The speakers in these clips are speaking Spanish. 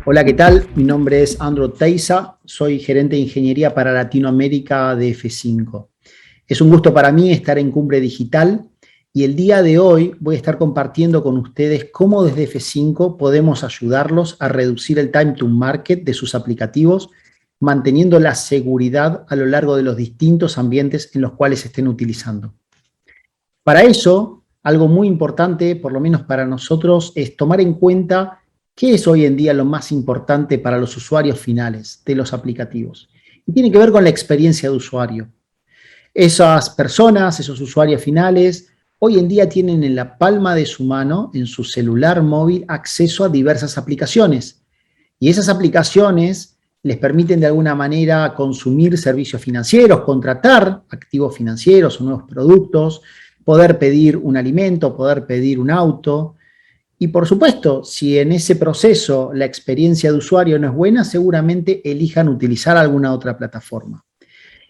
Hola, ¿qué tal? Mi nombre es Andro Teiza, soy gerente de ingeniería para Latinoamérica de F5. Es un gusto para mí estar en Cumbre Digital y el día de hoy voy a estar compartiendo con ustedes cómo desde F5 podemos ayudarlos a reducir el time to market de sus aplicativos, manteniendo la seguridad a lo largo de los distintos ambientes en los cuales se estén utilizando. Para eso, algo muy importante, por lo menos para nosotros, es tomar en cuenta qué es hoy en día lo más importante para los usuarios finales de los aplicativos. Y tiene que ver con la experiencia de usuario. Esas personas, esos usuarios finales, hoy en día tienen en la palma de su mano, en su celular móvil, acceso a diversas aplicaciones. Y esas aplicaciones les permiten de alguna manera consumir servicios financieros, contratar activos financieros o nuevos productos, poder pedir un alimento, poder pedir un auto. Y por supuesto, si en ese proceso la experiencia de usuario no es buena, seguramente elijan utilizar alguna otra plataforma.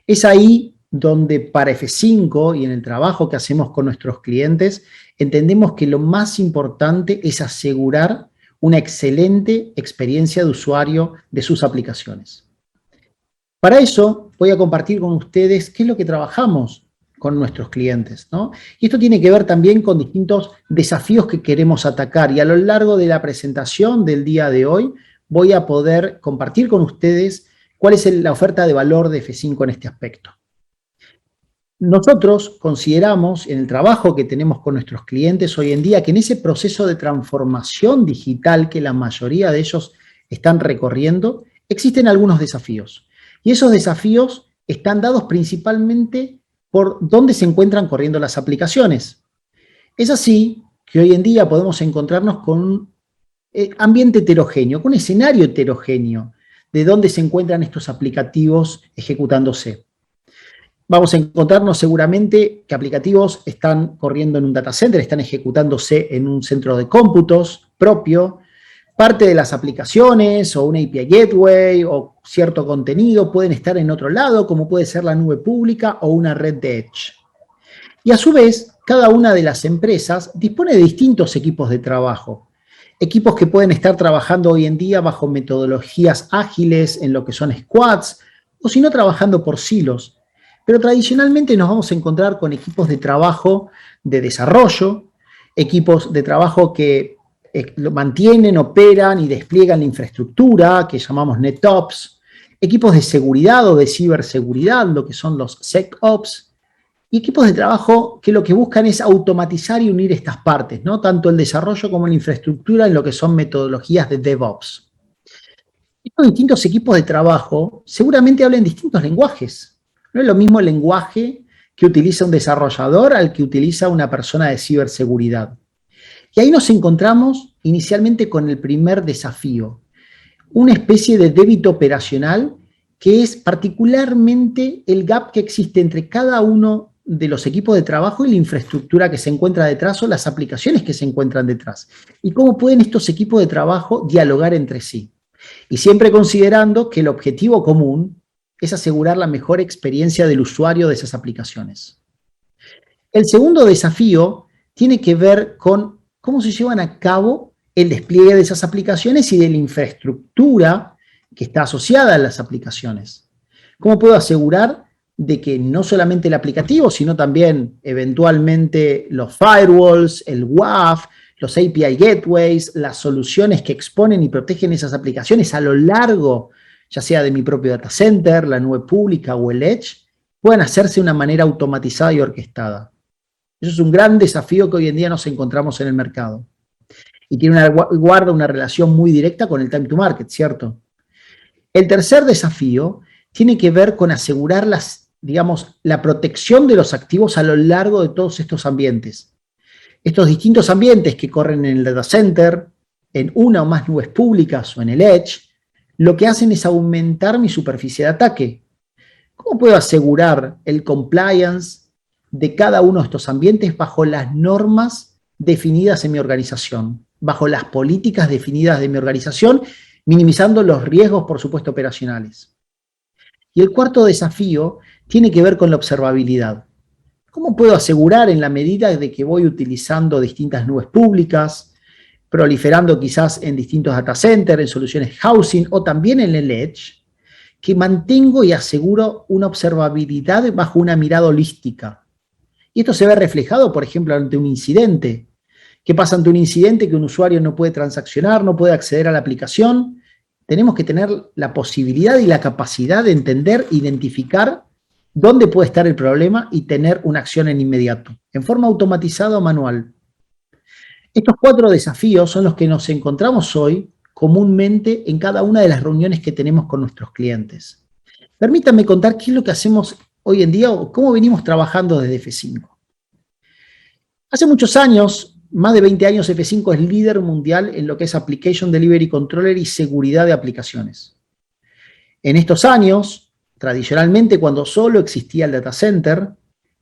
Es ahí donde para F5 y en el trabajo que hacemos con nuestros clientes, entendemos que lo más importante es asegurar una excelente experiencia de usuario de sus aplicaciones. Para eso voy a compartir con ustedes qué es lo que trabajamos con nuestros clientes, ¿no? Y esto tiene que ver también con distintos desafíos que queremos atacar, y a lo largo de la presentación del día de hoy voy a poder compartir con ustedes cuál es la oferta de valor de F5 en este aspecto. Nosotros consideramos en el trabajo que tenemos con nuestros clientes hoy en día que en ese proceso de transformación digital que la mayoría de ellos están recorriendo, existen algunos desafíos. Y esos desafíos están dados principalmente por dónde se encuentran corriendo las aplicaciones. Es así que hoy en día podemos encontrarnos con un ambiente heterogéneo, con un escenario heterogéneo de dónde se encuentran estos aplicativos ejecutándose. Vamos a encontrarnos seguramente que aplicativos están corriendo en un data center, están ejecutándose en un centro de cómputos propio. Parte de las aplicaciones o una API Gateway o cierto contenido pueden estar en otro lado, como puede ser la nube pública o una red de Edge. Y a su vez, cada una de las empresas dispone de distintos equipos de trabajo. Equipos que pueden estar trabajando hoy en día bajo metodologías ágiles en lo que son squads, o si no trabajando por silos. Pero tradicionalmente nos vamos a encontrar con equipos de trabajo de desarrollo, equipos de trabajo que mantienen, operan y despliegan la infraestructura, que llamamos NetOps, equipos de seguridad o de ciberseguridad, lo que son los SecOps, y equipos de trabajo que lo que buscan es automatizar y unir estas partes, ¿no? Tanto el desarrollo como la infraestructura en lo que son metodologías de DevOps. Estos distintos equipos de trabajo seguramente hablan distintos lenguajes. No es lo mismo el lenguaje que utiliza un desarrollador al que utiliza una persona de ciberseguridad. Y ahí nos encontramos inicialmente con el primer desafío, una especie de débito operacional que es particularmente el gap que existe entre cada uno de los equipos de trabajo y la infraestructura que se encuentra detrás o las aplicaciones que se encuentran detrás. Y cómo pueden estos equipos de trabajo dialogar entre sí. Y siempre considerando que el objetivo común es asegurar la mejor experiencia del usuario de esas aplicaciones. El segundo desafío tiene que ver con cómo se llevan a cabo el despliegue de esas aplicaciones y de la infraestructura que está asociada a las aplicaciones. ¿Cómo puedo asegurar de que no solamente el aplicativo, sino también eventualmente los firewalls, el WAF, los API Gateways, las soluciones que exponen y protegen esas aplicaciones a lo largo, ya sea de mi propio data center, la nube pública o el Edge, puedan hacerse de una manera automatizada y orquestada? Eso es un gran desafío que hoy en día nos encontramos en el mercado. Y guarda una relación muy directa con el time to market, ¿cierto? El tercer desafío tiene que ver con asegurar la protección de los activos a lo largo de todos estos ambientes. Estos distintos ambientes que corren en el data center, en una o más nubes públicas o en el Edge, lo que hacen es aumentar mi superficie de ataque. ¿Cómo puedo asegurar el compliance de cada uno de estos ambientes bajo las normas definidas en mi organización, bajo las políticas definidas de mi organización, minimizando los riesgos, por supuesto, operacionales? Y el cuarto desafío tiene que ver con la observabilidad. ¿Cómo puedo asegurar en la medida de que voy utilizando distintas nubes públicas, proliferando quizás en distintos data centers, en soluciones housing o también en el edge, que mantengo y aseguro una observabilidad bajo una mirada holística. Y esto se ve reflejado, por ejemplo, ante un incidente. ¿Qué pasa ante un incidente? Que un usuario no puede transaccionar, no puede acceder a la aplicación. Tenemos que tener la posibilidad y la capacidad de entender, identificar dónde puede estar el problema y tener una acción en inmediato, en forma automatizada o manual. Estos 4 desafíos son los que nos encontramos hoy comúnmente en cada una de las reuniones que tenemos con nuestros clientes. Permítanme contar qué es lo que hacemos hoy en día o cómo venimos trabajando desde F5. Hace muchos años, más de 20 años, F5 es líder mundial en lo que es Application Delivery Controller y seguridad de aplicaciones. En estos años, tradicionalmente cuando solo existía el data center,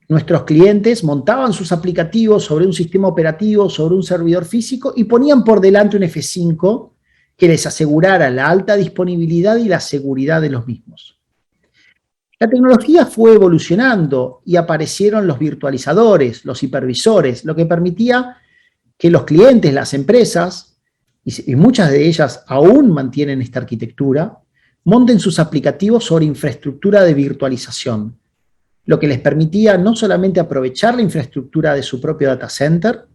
nuestros clientes montaban sus aplicativos sobre un sistema operativo, sobre un servidor físico y ponían por delante un F5 que les asegurara la alta disponibilidad y la seguridad de los mismos. La tecnología fue evolucionando y aparecieron los virtualizadores, los hipervisores, lo que permitía que los clientes, las empresas, y muchas de ellas aún mantienen esta arquitectura, monten sus aplicativos sobre infraestructura de virtualización, lo que les permitía no solamente aprovechar la infraestructura de su propio data center,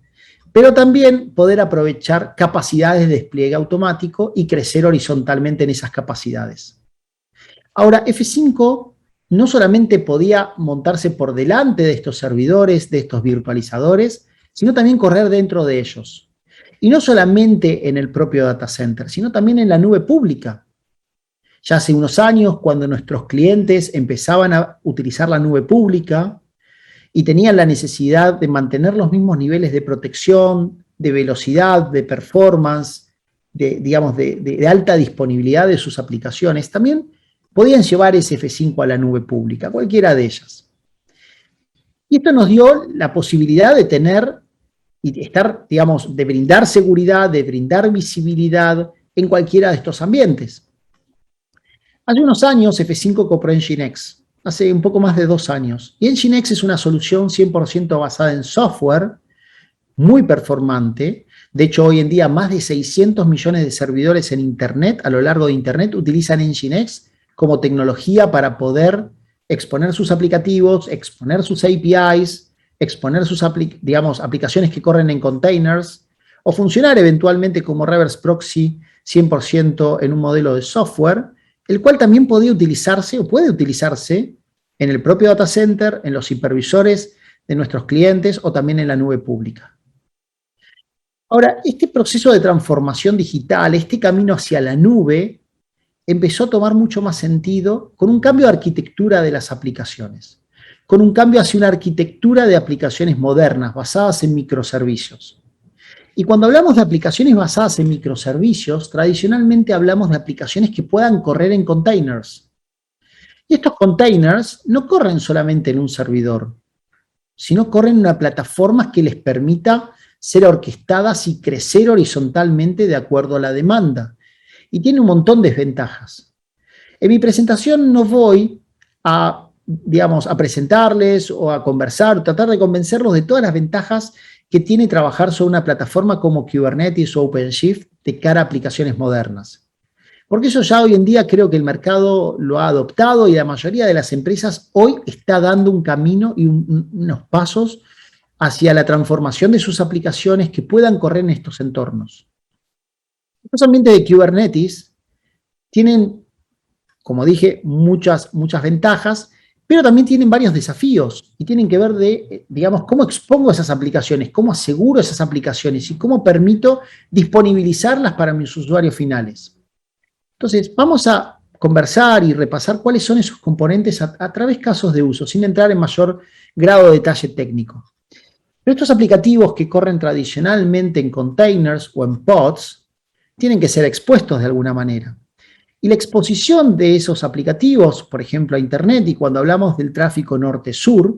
pero también poder aprovechar capacidades de despliegue automático y crecer horizontalmente en esas capacidades. Ahora, F5 no solamente podía montarse por delante de estos servidores, de estos virtualizadores, sino también correr dentro de ellos. Y no solamente en el propio data center, sino también en la nube pública. Ya hace unos años, cuando nuestros clientes empezaban a utilizar la nube pública y tenían la necesidad de mantener los mismos niveles de protección, de velocidad, de performance, de alta disponibilidad de sus aplicaciones, también podían llevar ese F5 a la nube pública, cualquiera de ellas. Y esto nos dio la posibilidad de tener y de estar, de brindar seguridad, de brindar visibilidad en cualquiera de estos ambientes. Hace unos años F5 compró NGINX, hace un poco más de 2 años. Y NGINX es una solución 100% basada en software, muy performante. De hecho, hoy en día más de 600 millones de servidores en Internet, a lo largo de Internet, utilizan NGINX como tecnología para poder exponer sus aplicativos, exponer sus APIs, exponer sus aplicaciones que corren en containers, o funcionar eventualmente como reverse proxy 100% en un modelo de software, el cual también podía utilizarse o puede utilizarse en el propio data center, en los hipervisores de nuestros clientes o también en la nube pública. Ahora, este proceso de transformación digital, este camino hacia la nube, empezó a tomar mucho más sentido con un cambio de arquitectura de las aplicaciones, con un cambio hacia una arquitectura de aplicaciones modernas, basadas en microservicios. Y cuando hablamos de aplicaciones basadas en microservicios, tradicionalmente hablamos de aplicaciones que puedan correr en containers. Y estos containers no corren solamente en un servidor, sino corren en una plataforma que les permita ser orquestadas y crecer horizontalmente de acuerdo a la demanda. Y tiene un montón de desventajas. En mi presentación no voy a presentarles o a conversar, o tratar de convencerlos de todas las ventajas que tiene trabajar sobre una plataforma como Kubernetes o OpenShift de cara a aplicaciones modernas. Porque eso ya hoy en día creo que el mercado lo ha adoptado y la mayoría de las empresas hoy está dando un camino y unos pasos hacia la transformación de sus aplicaciones que puedan correr en estos entornos. Los ambientes de Kubernetes tienen, como dije, muchas ventajas, pero también tienen varios desafíos y tienen que ver de, cómo expongo esas aplicaciones, cómo aseguro esas aplicaciones y cómo permito disponibilizarlas para mis usuarios finales. Entonces, vamos a conversar y repasar cuáles son esos componentes a través de casos de uso, sin entrar en mayor grado de detalle técnico. Pero estos aplicativos que corren tradicionalmente en containers o en pods, tienen que ser expuestos de alguna manera. Y la exposición de esos aplicativos, por ejemplo, a Internet, y cuando hablamos del tráfico norte-sur,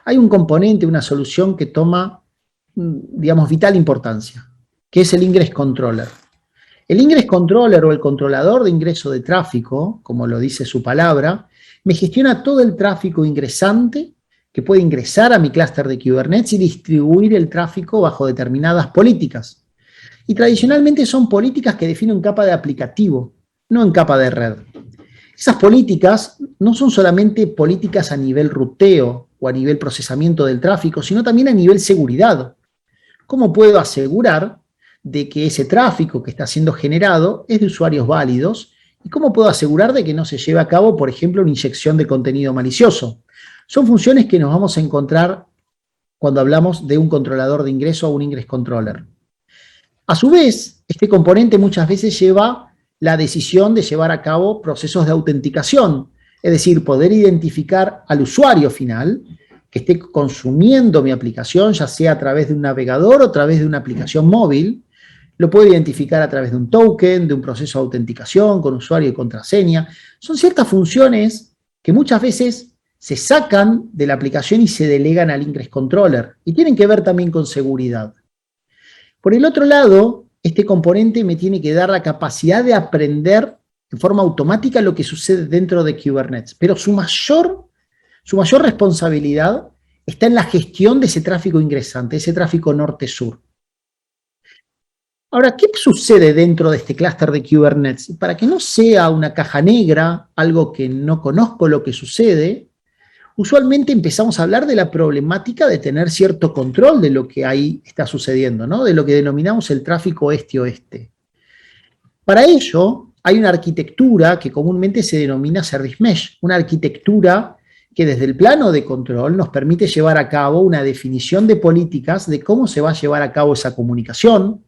hay un componente, una solución que toma, vital importancia, que es el Ingress Controller. El Ingress Controller o el controlador de ingreso de tráfico, como lo dice su palabra, me gestiona todo el tráfico ingresante que puede ingresar a mi clúster de Kubernetes y distribuir el tráfico bajo determinadas políticas. Y tradicionalmente son políticas que definen en capa de aplicativo, no en capa de red. Esas políticas no son solamente políticas a nivel ruteo o a nivel procesamiento del tráfico, sino también a nivel seguridad. ¿Cómo puedo asegurar de que ese tráfico que está siendo generado es de usuarios válidos? ¿Y cómo puedo asegurar de que no se lleve a cabo, por ejemplo, una inyección de contenido malicioso? Son funciones que nos vamos a encontrar cuando hablamos de un controlador de ingreso o un ingress controller. A su vez, este componente muchas veces lleva la decisión de llevar a cabo procesos de autenticación, es decir, poder identificar al usuario final que esté consumiendo mi aplicación, ya sea a través de un navegador o a través de una aplicación móvil. Lo puedo identificar a través de un token, de un proceso de autenticación con usuario y contraseña. Son ciertas funciones que muchas veces se sacan de la aplicación y se delegan al ingress controller y tienen que ver también con seguridad. Por el otro lado, este componente me tiene que dar la capacidad de aprender en forma automática lo que sucede dentro de Kubernetes, pero su mayor responsabilidad está en la gestión de ese tráfico ingresante, ese tráfico norte-sur. Ahora, ¿qué sucede dentro de este clúster de Kubernetes? Para que no sea una caja negra, algo que no conozco lo que sucede, usualmente empezamos a hablar de la problemática de tener cierto control de lo que ahí está sucediendo, ¿no? De lo que denominamos el tráfico este-oeste. Para ello, hay una arquitectura que comúnmente se denomina Service Mesh, una arquitectura que desde el plano de control nos permite llevar a cabo una definición de políticas de cómo se va a llevar a cabo esa comunicación,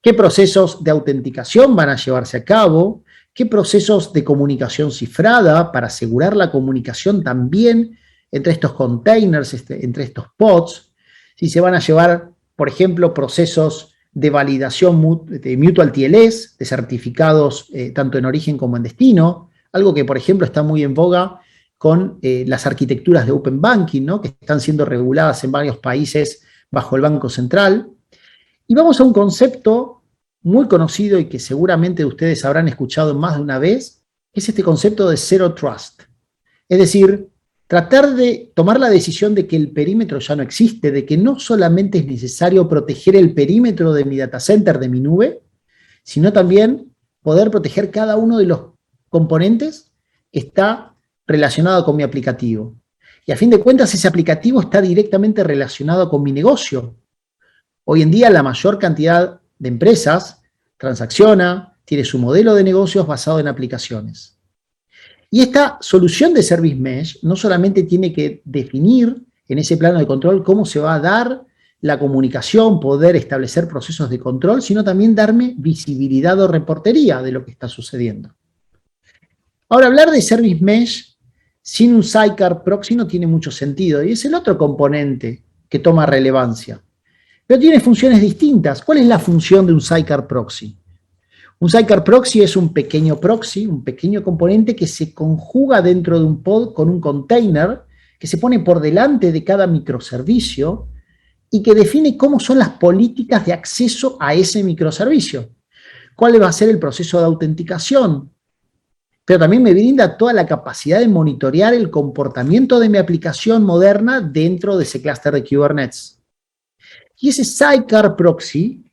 qué procesos de autenticación van a llevarse a cabo, qué procesos de comunicación cifrada para asegurar la comunicación también entre estos containers, entre estos pods, si se van a llevar, por ejemplo, procesos de validación de Mutual TLS, de certificados tanto en origen como en destino, algo que, por ejemplo, está muy en boga con las arquitecturas de Open Banking, ¿no? Que están siendo reguladas en varios países bajo el Banco Central. Y vamos a un concepto muy conocido y que seguramente ustedes habrán escuchado más de una vez, es este concepto de Zero Trust. Es decir, tratar de tomar la decisión de que el perímetro ya no existe, de que no solamente es necesario proteger el perímetro de mi data center, de mi nube, sino también poder proteger cada uno de los componentes que está relacionado con mi aplicativo. Y a fin de cuentas, ese aplicativo está directamente relacionado con mi negocio. Hoy en día la mayor cantidad de empresas transacciona, tiene su modelo de negocios basado en aplicaciones. Y esta solución de Service Mesh no solamente tiene que definir en ese plano de control cómo se va a dar la comunicación, poder establecer procesos de control, sino también darme visibilidad o reportería de lo que está sucediendo. Ahora, hablar de Service Mesh sin un sidecar proxy no tiene mucho sentido, y es el otro componente que toma relevancia. Pero tiene funciones distintas. ¿Cuál es la función de un sidecar proxy? Un sidecar proxy es un pequeño proxy, un pequeño componente que se conjuga dentro de un pod con un container que se pone por delante de cada microservicio y que define cómo son las políticas de acceso a ese microservicio. ¿Cuál va a ser el proceso de autenticación? Pero también me brinda toda la capacidad de monitorear el comportamiento de mi aplicación moderna dentro de ese clúster de Kubernetes. Y ese sidecar proxy,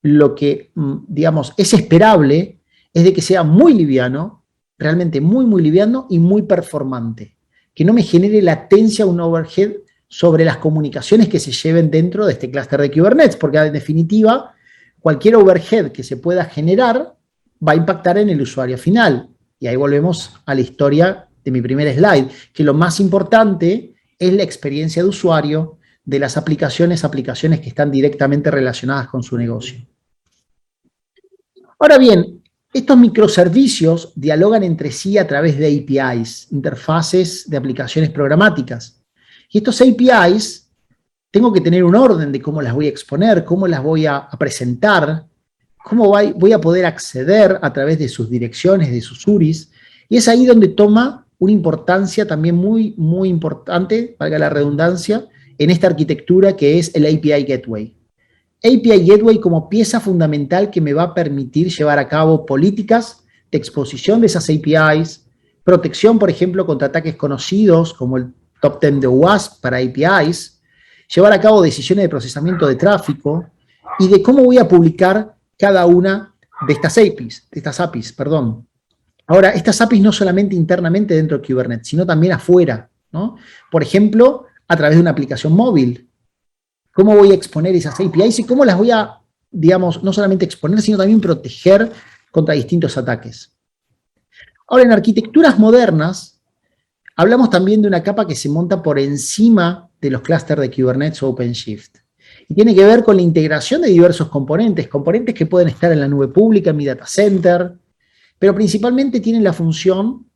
lo que, digamos, es esperable es de que sea muy liviano, realmente muy, muy liviano y muy performante. Que no me genere latencia o un overhead sobre las comunicaciones que se lleven dentro de este clúster de Kubernetes, porque en definitiva, cualquier overhead que se pueda generar va a impactar en el usuario final. Y ahí volvemos a la historia de mi primer slide, que lo más importante es la experiencia de usuario de las aplicaciones que están directamente relacionadas con su negocio. Ahora bien, estos microservicios dialogan entre sí a través de APIs, interfaces de aplicaciones programáticas. Y estos APIs, tengo que tener un orden de cómo las voy a exponer, cómo las voy a presentar, cómo voy a poder acceder a través de sus direcciones, de sus URIs. Y es ahí donde toma una importancia también muy, muy importante, valga la redundancia, en esta arquitectura que es el API Gateway. API Gateway como pieza fundamental que me va a permitir llevar a cabo políticas de exposición de esas APIs, protección, por ejemplo, contra ataques conocidos como el Top 10 de OWASP para APIs, llevar a cabo decisiones de procesamiento de tráfico, y de cómo voy a publicar cada una de estas APIs, perdón. Ahora, estas APIs no solamente internamente dentro de Kubernetes, sino también afuera, ¿no? Por ejemplo, a través de una aplicación móvil. ¿Cómo voy a exponer esas APIs y cómo las voy a, digamos, no solamente exponer, sino también proteger contra distintos ataques? Ahora, en arquitecturas modernas, hablamos también de una capa que se monta por encima de los clústeres de Kubernetes o OpenShift. Y tiene que ver con la integración de diversos componentes que pueden estar en la nube pública, en mi data center, pero principalmente tienen la función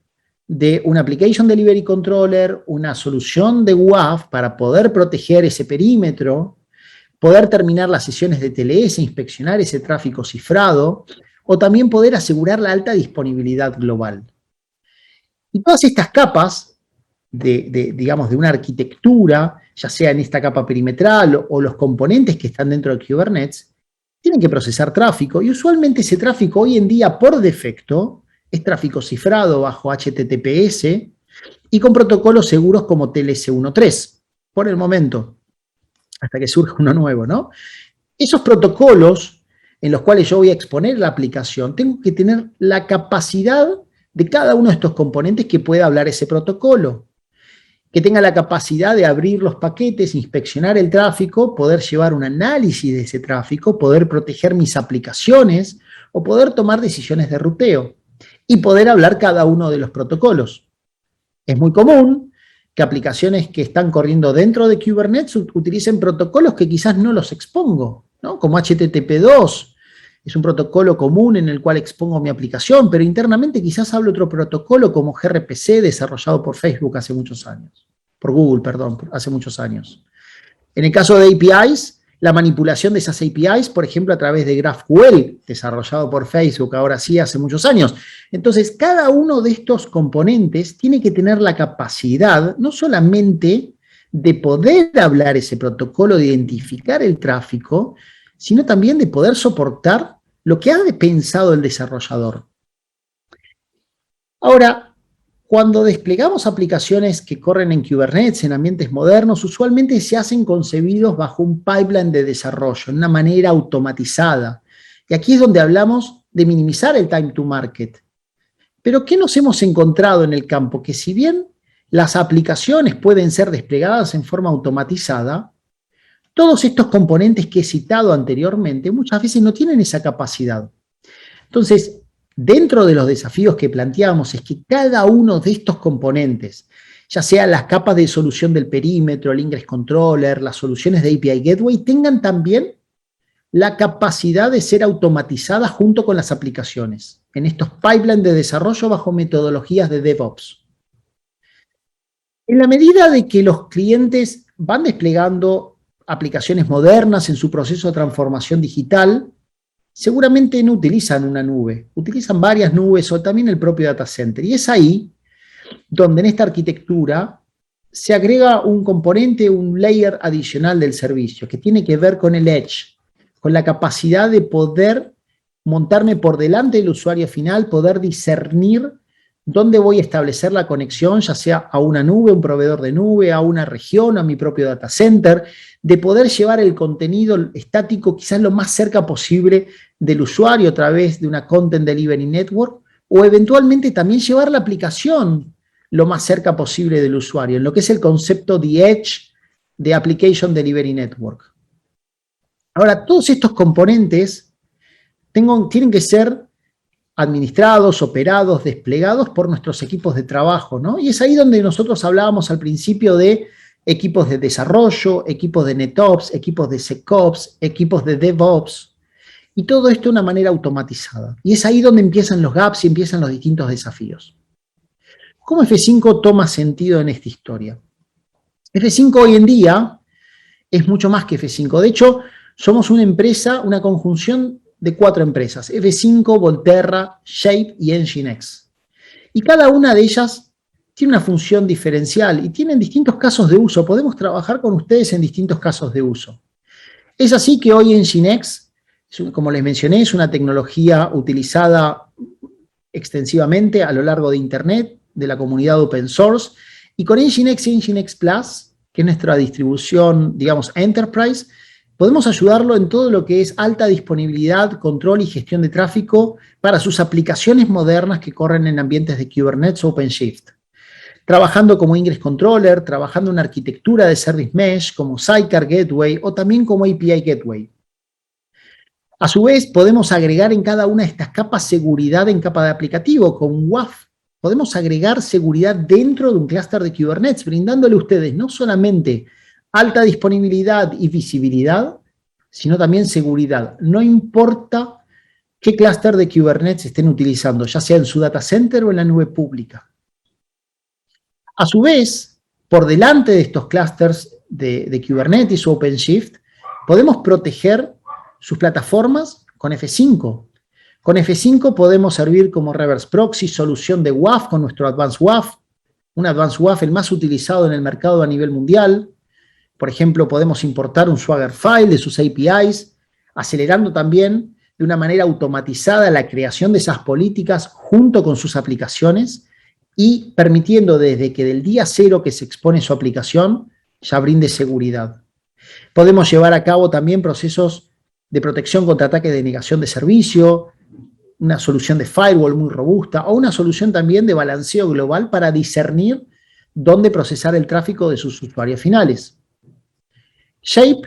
de un Application Delivery Controller, una solución de WAF para poder proteger ese perímetro, poder terminar las sesiones de TLS, inspeccionar ese tráfico cifrado, o también poder asegurar la alta disponibilidad global. Y todas estas capas digamos, de una arquitectura, ya sea en esta capa perimetral o los componentes que están dentro de Kubernetes, tienen que procesar tráfico, y usualmente ese tráfico hoy en día, por defecto, es tráfico cifrado bajo HTTPS y con protocolos seguros como TLS 1.3, por el momento, hasta que surja uno nuevo, ¿no? Esos protocolos en los cuales yo voy a exponer la aplicación, tengo que tener la capacidad de cada uno de estos componentes que pueda hablar ese protocolo, que tenga la capacidad de abrir los paquetes, inspeccionar el tráfico, poder llevar un análisis de ese tráfico, poder proteger mis aplicaciones o poder tomar decisiones de ruteo y poder hablar cada uno de los protocolos. Es muy común que aplicaciones que están corriendo dentro de Kubernetes utilicen protocolos que quizás no los expongo, ¿no? Como HTTP2, es un protocolo común en el cual expongo mi aplicación, pero internamente quizás hablo otro protocolo como gRPC desarrollado por Facebook hace muchos años, por Google, perdón, hace muchos años. En el caso de APIs, la manipulación de esas APIs, por ejemplo, a través de GraphQL, desarrollado por Facebook, ahora sí, hace muchos años. Entonces, cada uno de estos componentes tiene que tener la capacidad, no solamente de poder hablar ese protocolo, de identificar el tráfico, sino también de poder soportar lo que ha pensado el desarrollador. Ahora, cuando desplegamos aplicaciones que corren en Kubernetes, en ambientes modernos, usualmente se hacen concebidos bajo un pipeline de desarrollo, de una manera automatizada. Y aquí es donde hablamos de minimizar el time to market. Pero ¿qué nos hemos encontrado en el campo? Que si bien las aplicaciones pueden ser desplegadas en forma automatizada, todos estos componentes que he citado anteriormente muchas veces no tienen esa capacidad. Entonces, dentro de los desafíos que planteamos es que cada uno de estos componentes, ya sea las capas de solución del perímetro, el Ingress Controller, las soluciones de API Gateway, tengan también la capacidad de ser automatizadas junto con las aplicaciones, en estos pipelines de desarrollo bajo metodologías de DevOps. En la medida de que los clientes van desplegando aplicaciones modernas en su proceso de transformación digital, seguramente no utilizan una nube, utilizan varias nubes o también el propio data center. Y es ahí donde en esta arquitectura se agrega un componente, un layer adicional del servicio, que tiene que ver con el edge, con la capacidad de poder montarme por delante del usuario final, poder discernir dónde voy a establecer la conexión, ya sea a una nube, un proveedor de nube, a una región, a mi propio data center, de poder llevar el contenido estático quizás lo más cerca posible del usuario a través de una Content Delivery Network, o eventualmente también llevar la aplicación lo más cerca posible del usuario, en lo que es el concepto de Edge de Application Delivery Network. Ahora, todos estos componentes tienen que ser administrados, operados, desplegados por nuestros equipos de trabajo, ¿no? Y es ahí donde nosotros hablábamos al principio de equipos de desarrollo, equipos de NetOps, equipos de SecOps, equipos de DevOps, y todo esto de una manera automatizada. Y es ahí donde empiezan los gaps y empiezan los distintos desafíos. ¿Cómo F5 toma sentido en esta historia? F5 hoy en día es mucho más que F5. De hecho, somos una empresa, una conjunción de 4 empresas: F5, Volterra, Shape y Nginx. Y cada una de ellas tiene una función diferencial y tienen distintos casos de uso. Podemos trabajar con ustedes en distintos casos de uso. Es así que hoy Nginx, como les mencioné, es una tecnología utilizada extensivamente a lo largo de Internet, de la comunidad open source, y con Nginx y Nginx Plus, que es nuestra distribución, digamos, Enterprise, Podemos ayudarlo en todo lo que es alta disponibilidad, control y gestión de tráfico para sus aplicaciones modernas que corren en ambientes de Kubernetes o OpenShift. Trabajando como Ingress Controller, trabajando en arquitectura de Service Mesh como Sidecar Gateway o también como API Gateway. A su vez, podemos agregar en cada una de estas capas seguridad en capa de aplicativo. Con WAF podemos agregar seguridad dentro de un clúster de Kubernetes, brindándole a ustedes no solamente alta disponibilidad y visibilidad, sino también seguridad. No importa qué clúster de Kubernetes estén utilizando, ya sea en su data center o en la nube pública. A su vez, por delante de estos clústeres de Kubernetes o OpenShift, podemos proteger sus plataformas con F5. Con F5 podemos servir como reverse proxy, solución de WAF con nuestro Advanced WAF, un Advanced WAF el más utilizado en el mercado a nivel mundial. Por ejemplo, podemos importar un Swagger file de sus APIs, acelerando también de una manera automatizada la creación de esas políticas junto con sus aplicaciones y permitiendo desde que del día cero que se expone su aplicación ya brinde seguridad. Podemos llevar a cabo también procesos de protección contra ataques de negación de servicio, una solución de firewall muy robusta o una solución también de balanceo global para discernir dónde procesar el tráfico de sus usuarios finales. Shape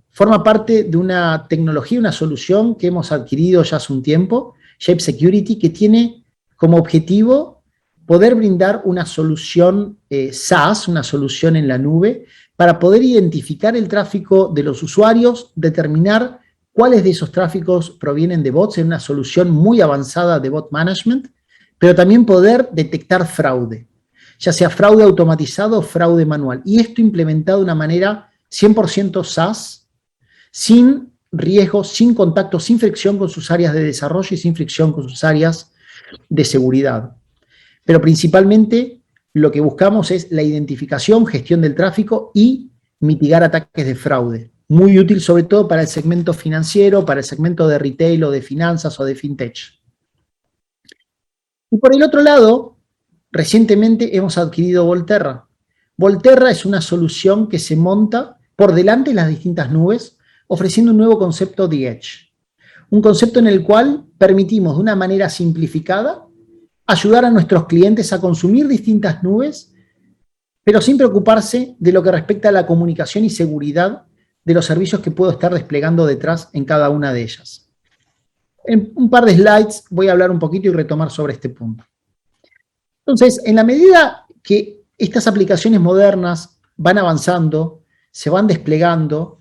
forma parte de una tecnología, una solución que hemos adquirido ya hace un tiempo, Shape Security, que tiene como objetivo poder brindar una solución SaaS, una solución en la nube, para poder identificar el tráfico de los usuarios, determinar cuáles de esos tráficos provienen de bots en una solución muy avanzada de bot management, pero también poder detectar fraude, ya sea fraude automatizado o fraude manual. Y esto implementado de una manera 100% SaaS, sin riesgo, sin contacto, sin fricción con sus áreas de desarrollo y sin fricción con sus áreas de seguridad. Pero principalmente lo que buscamos es la identificación, gestión del tráfico y mitigar ataques de fraude. Muy útil sobre todo para el segmento financiero, para el segmento de retail o de finanzas o de fintech. Y por el otro lado, recientemente hemos adquirido Volterra. Volterra es una solución que se monta por delante de las distintas nubes, ofreciendo un nuevo concepto de Edge. Un concepto en el cual permitimos de una manera simplificada ayudar a nuestros clientes a consumir distintas nubes, pero sin preocuparse de lo que respecta a la comunicación y seguridad de los servicios que puedo estar desplegando detrás en cada una de ellas. En un par de slides voy a hablar un poquito y retomar sobre este punto. Entonces, en la medida que estas aplicaciones modernas van avanzando, se van desplegando,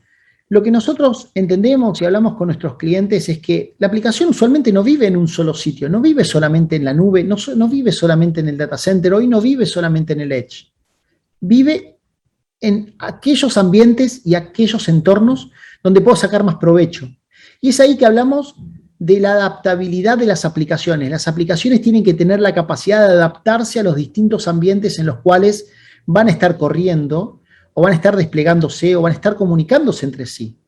lo que nosotros entendemos y hablamos con nuestros clientes es que la aplicación usualmente no vive en un solo sitio, no vive solamente en la nube, no vive solamente en el data center, hoy no vive solamente en el edge. Vive en aquellos ambientes y aquellos entornos donde puedo sacar más provecho. Y es ahí que hablamos de la adaptabilidad de las aplicaciones. Las aplicaciones tienen que tener la capacidad de adaptarse a los distintos ambientes en los cuales van a estar corriendo, o van a estar desplegándose, o van a estar comunicándose entre sí.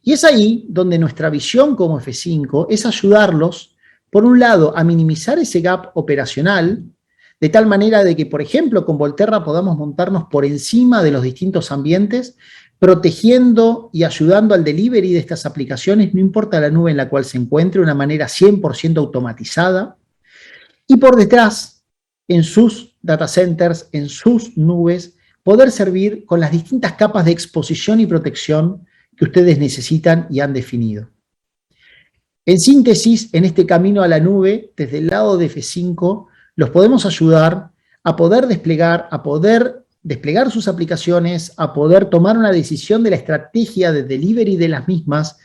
Y es ahí donde nuestra visión como F5 es ayudarlos, por un lado, a minimizar ese gap operacional, de tal manera de que, por ejemplo, con Volterra podamos montarnos por encima de los distintos ambientes, protegiendo y ayudando al delivery de estas aplicaciones, no importa la nube en la cual se encuentre, de una manera 100% automatizada, y por detrás, en sus data centers, en sus nubes, poder servir con las distintas capas de exposición y protección que ustedes necesitan y han definido. En síntesis, en este camino a la nube, desde el lado de F5, los podemos ayudar a poder desplegar sus aplicaciones, a poder tomar una decisión de la estrategia de delivery de las mismas,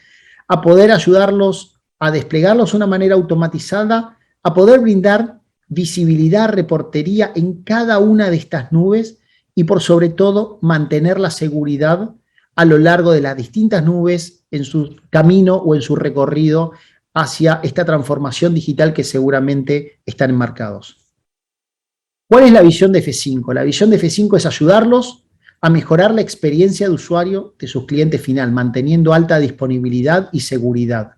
a poder ayudarlos a desplegarlos de una manera automatizada, a poder brindar visibilidad, reportería en cada una de estas nubes y por sobre todo mantener la seguridad a lo largo de las distintas nubes en su camino o en su recorrido hacia esta transformación digital que seguramente están enmarcados. ¿Cuál es la visión de F5? La visión de F5 es ayudarlos a mejorar la experiencia de usuario de sus clientes final, manteniendo alta disponibilidad y seguridad.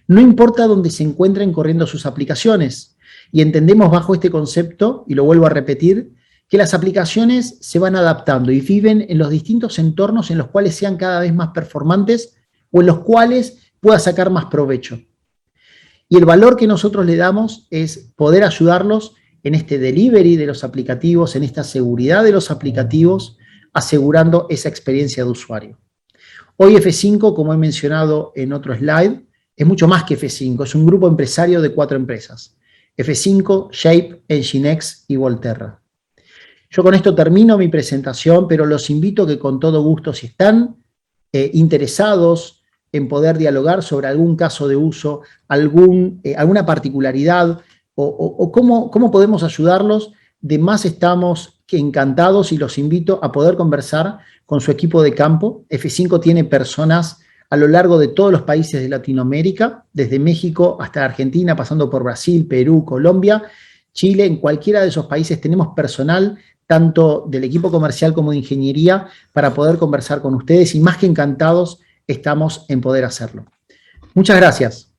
No importa dónde se encuentren corriendo sus aplicaciones. Y entendemos bajo este concepto, y lo vuelvo a repetir, que las aplicaciones se van adaptando y viven en los distintos entornos en los cuales sean cada vez más performantes o en los cuales pueda sacar más provecho. Y el valor que nosotros le damos es poder ayudarlos en este delivery de los aplicativos, en esta seguridad de los aplicativos, asegurando esa experiencia de usuario. Hoy F5, como he mencionado en otro slide, es mucho más que F5, es un grupo empresario de 4 empresas. F5, Shape, Nginx y Volterra. Yo con esto termino mi presentación, pero los invito que con todo gusto, si están interesados en poder dialogar sobre algún caso de uso, alguna particularidad o cómo podemos ayudarlos, de más estamos encantados y los invito a poder conversar con su equipo de campo. F5 tiene personas a lo largo de todos los países de Latinoamérica, desde México hasta Argentina, pasando por Brasil, Perú, Colombia, Chile. En cualquiera de esos países tenemos personal, tanto del equipo comercial como de ingeniería, para poder conversar con ustedes y más que encantados estamos en poder hacerlo. Muchas gracias.